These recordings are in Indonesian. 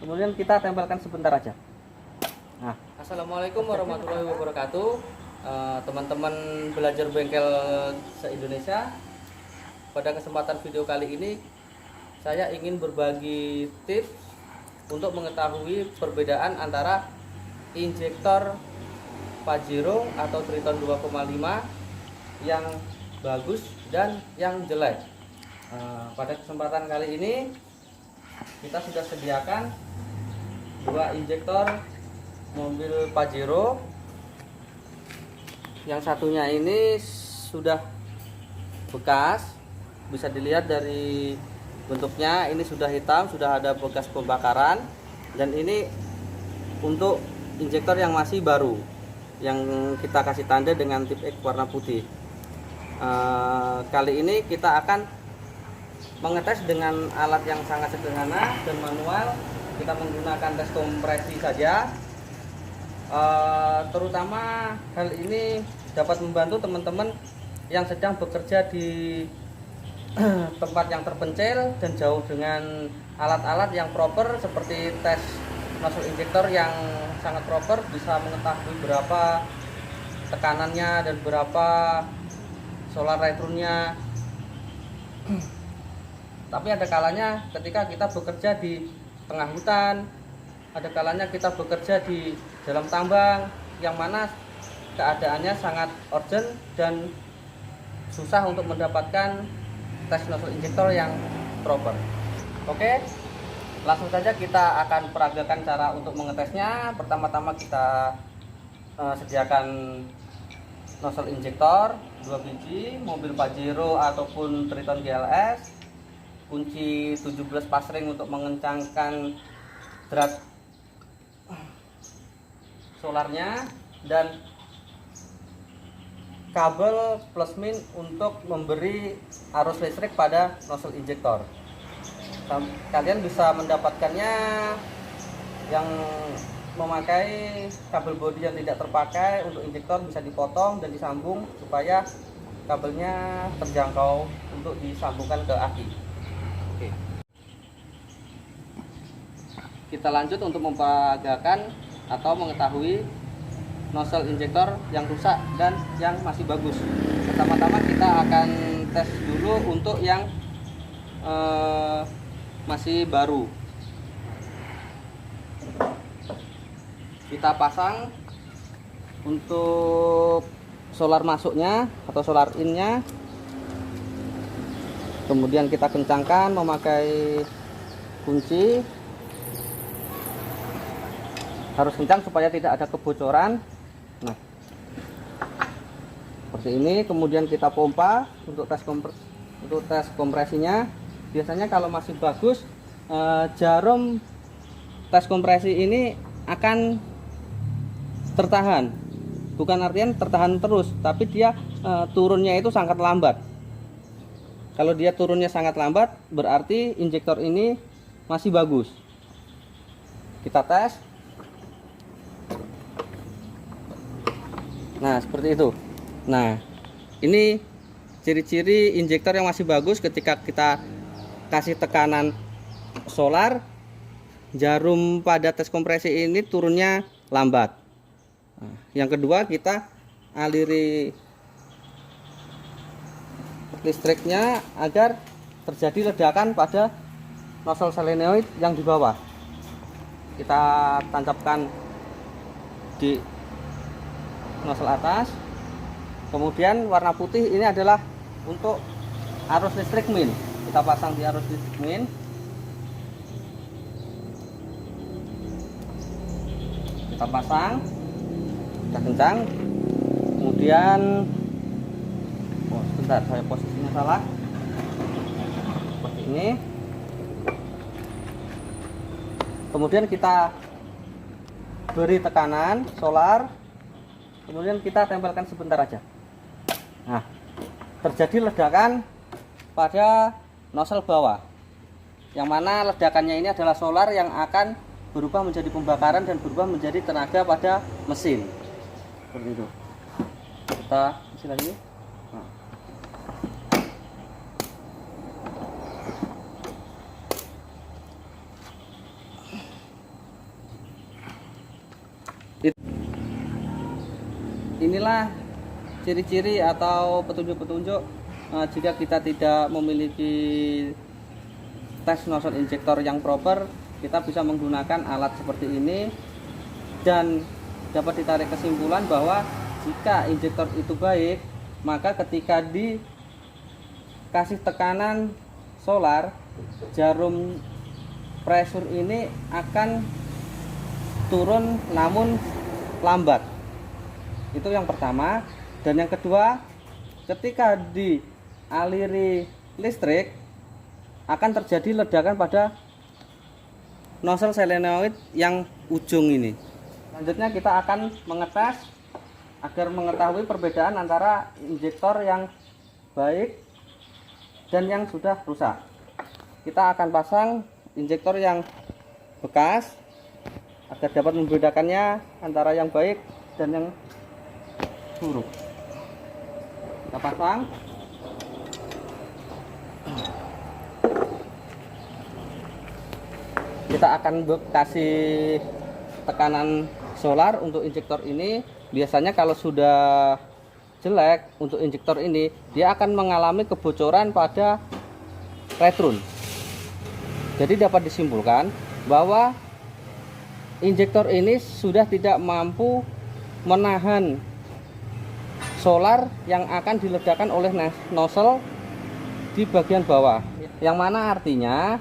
kemudian kita tempelkan sebentar aja. Nah, Assalamualaikum warahmatullahi wabarakatuh. Teman-teman belajar bengkel se-Indonesia, pada kesempatan video kali ini saya ingin berbagi tips untuk mengetahui perbedaan antara injektor Pajero atau Triton 2,5 yang bagus dan yang jelek. Pada kesempatan kali ini kita sudah sediakan dua injektor mobil Pajero. Yang satunya ini sudah bekas, bisa dilihat dari bentuknya, ini sudah hitam, sudah ada bekas pembakaran. Dan ini untuk injektor yang masih baru, yang kita kasih tanda dengan tip X warna putih. Kali ini kita akan mengetes dengan alat yang sangat sederhana dan manual. Kita menggunakan tes kompresi saja. Terutama hal ini dapat membantu teman-teman yang sedang bekerja di tempat yang terpencil dan jauh dengan alat-alat yang proper, seperti tes nozzle injektor yang sangat proper, bisa mengetahui berapa tekanannya dan berapa solar return-nya. Tapi ada kalanya ketika kita bekerja di tengah hutan, ada kalanya kita bekerja di dalam tambang yang mana keadaannya sangat urgent dan susah untuk mendapatkan tes nozzle injektor yang proper. Oke, langsung saja kita akan peragakan cara untuk mengetesnya. Pertama-tama kita sediakan nozzle injektor 2 biji, mobil Pajero ataupun Triton GLS, kunci 17 pasring untuk mengencangkan drat solarnya, dan kabel plus min untuk memberi arus listrik pada nozzle injektor. Kalian bisa mendapatkannya yang memakai kabel bodi yang tidak terpakai. Untuk injektor bisa dipotong dan disambung supaya kabelnya terjangkau untuk disambungkan ke aki. Oke. Kita lanjut untuk memperagakan atau mengetahui nozzle injektor yang rusak dan yang masih bagus. Pertama-tama kita akan tes dulu untuk yang masih baru. Kita pasang untuk solar masuknya atau solar innya, kemudian kita kencangkan memakai kunci. Harus kencang supaya tidak ada kebocoran. Nah, seperti ini. Kemudian kita pompa untuk tes kompresinya. Biasanya kalau masih bagus, jarum tes kompresi ini akan tertahan. Bukan artian tertahan terus, tapi dia turunnya itu sangat lambat. Kalau dia turunnya sangat lambat, berarti injektor ini masih bagus. Kita tes. Nah, seperti itu. Nah, ini ciri-ciri injektor yang masih bagus. Ketika kita kasih tekanan solar, jarum pada tes kompresi ini turunnya lambat. Nah, yang kedua, kita aliri listriknya agar terjadi ledakan pada nozzle solenoid yang di bawah. Kita tancapkan di nozzle atas. Kemudian warna putih ini adalah untuk arus listrik min. Kita pasang di arus listrik min. Kita pasang, kita kencang. Kemudian sebentar, saya posisinya salah. Seperti ini. Kemudian kita beri tekanan solar. Kemudian kita tempelkan sebentar aja. Nah, terjadi ledakan pada nozzle bawah, yang mana ledakannya ini adalah solar yang akan berubah menjadi pembakaran dan berubah menjadi tenaga pada mesin. Seperti itu. Kita isi lagi. Nah. inilah ciri-ciri atau petunjuk-petunjuk jika kita tidak memiliki tes nozzle injektor yang proper, kita bisa menggunakan alat seperti ini dan dapat ditarik kesimpulan bahwa jika injektor itu baik, maka ketika dikasih tekanan solar, jarum pressure ini akan turun namun lambat. Itu yang pertama. Dan yang kedua, ketika dialiri listrik akan terjadi ledakan pada nozzle solenoid yang ujung ini. Selanjutnya kita akan mengetes agar mengetahui perbedaan antara injektor yang baik dan yang sudah rusak. Kita akan pasang injektor yang bekas agar dapat membedakannya antara yang baik dan yang buruk. Kita pasang. Kita akan kasih tekanan solar untuk injektor ini. Biasanya kalau sudah jelek untuk injektor ini, dia akan mengalami kebocoran pada retron. Jadi dapat disimpulkan bahwa injektor ini sudah tidak mampu menahan solar yang akan diledakkan oleh nozzle di bagian bawah, yang mana artinya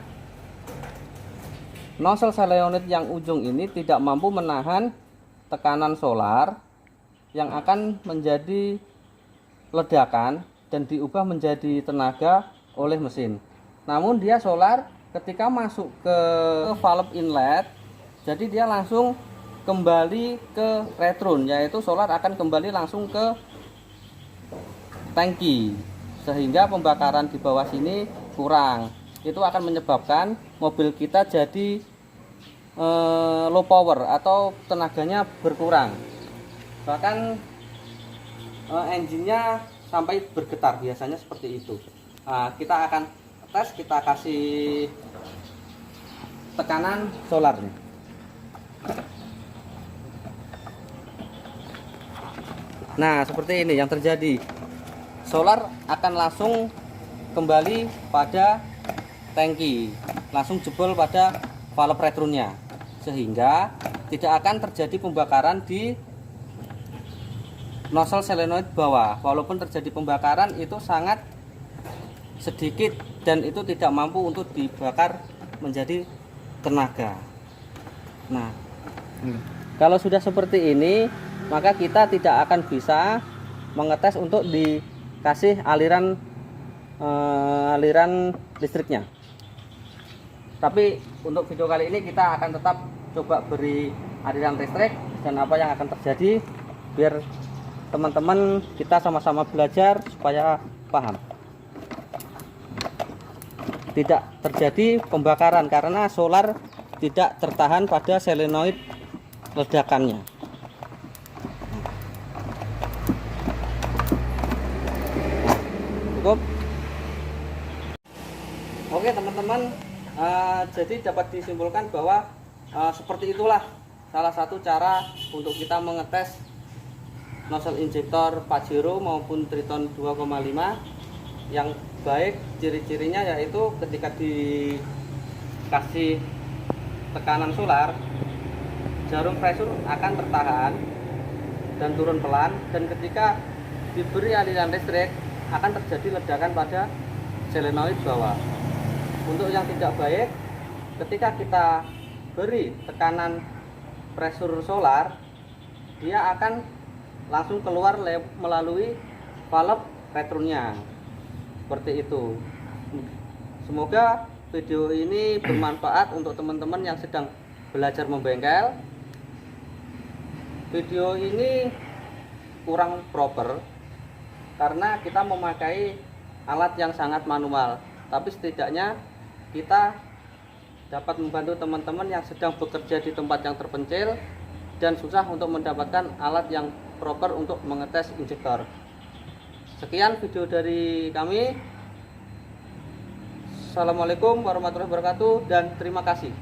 nozzle solenoid yang ujung ini tidak mampu menahan tekanan solar yang akan menjadi ledakan dan diubah menjadi tenaga oleh mesin. Namun dia solar ketika masuk ke valve inlet, jadi dia langsung kembali ke retron, yaitu solar akan kembali langsung ke tangki, sehingga pembakaran di bawah sini kurang. Itu akan menyebabkan mobil kita jadi low power atau tenaganya berkurang, bahkan engine-nya sampai bergetar, biasanya seperti itu. Nah, kita akan tes, kita kasih tekanan solarnya. Nah, seperti ini yang terjadi. Solar akan langsung kembali pada tangki, langsung jebol pada valve retronnya, sehingga tidak akan terjadi pembakaran di nozzle solenoid bawah. Walaupun terjadi pembakaran, itu sangat sedikit dan itu tidak mampu untuk dibakar menjadi tenaga. Nah, kalau sudah seperti ini, maka kita tidak akan bisa mengetes untuk dikasih aliran listriknya. Tapi untuk video kali ini kita akan tetap coba beri aliran listrik, dan apa yang akan terjadi biar teman-teman kita sama-sama belajar supaya paham. Tidak terjadi pembakaran karena solar tidak tertahan pada solenoid ledakannya. Cukup. Oke teman-teman, jadi dapat disimpulkan bahwa seperti itulah salah satu cara untuk kita mengetes nozzle injektor Pajero maupun Triton 2,5 yang baik. Ciri-cirinya yaitu ketika dikasih tekanan solar, jarum pressure akan tertahan dan turun pelan, dan ketika diberi aliran listrik akan terjadi ledakan pada solenoid bawah. Untuk yang tidak baik, ketika kita beri tekanan pressure solar, dia akan langsung keluar melalui valve retronnya. Seperti itu. Semoga video ini bermanfaat untuk teman-teman yang sedang belajar membengkel. Video ini kurang proper karena kita memakai alat yang sangat manual, tapi setidaknya kita dapat membantu teman-teman yang sedang bekerja di tempat yang terpencil dan susah untuk mendapatkan alat yang proper untuk mengetes injektor. Sekian video dari kami. Assalamualaikum warahmatullahi wabarakatuh dan terima kasih.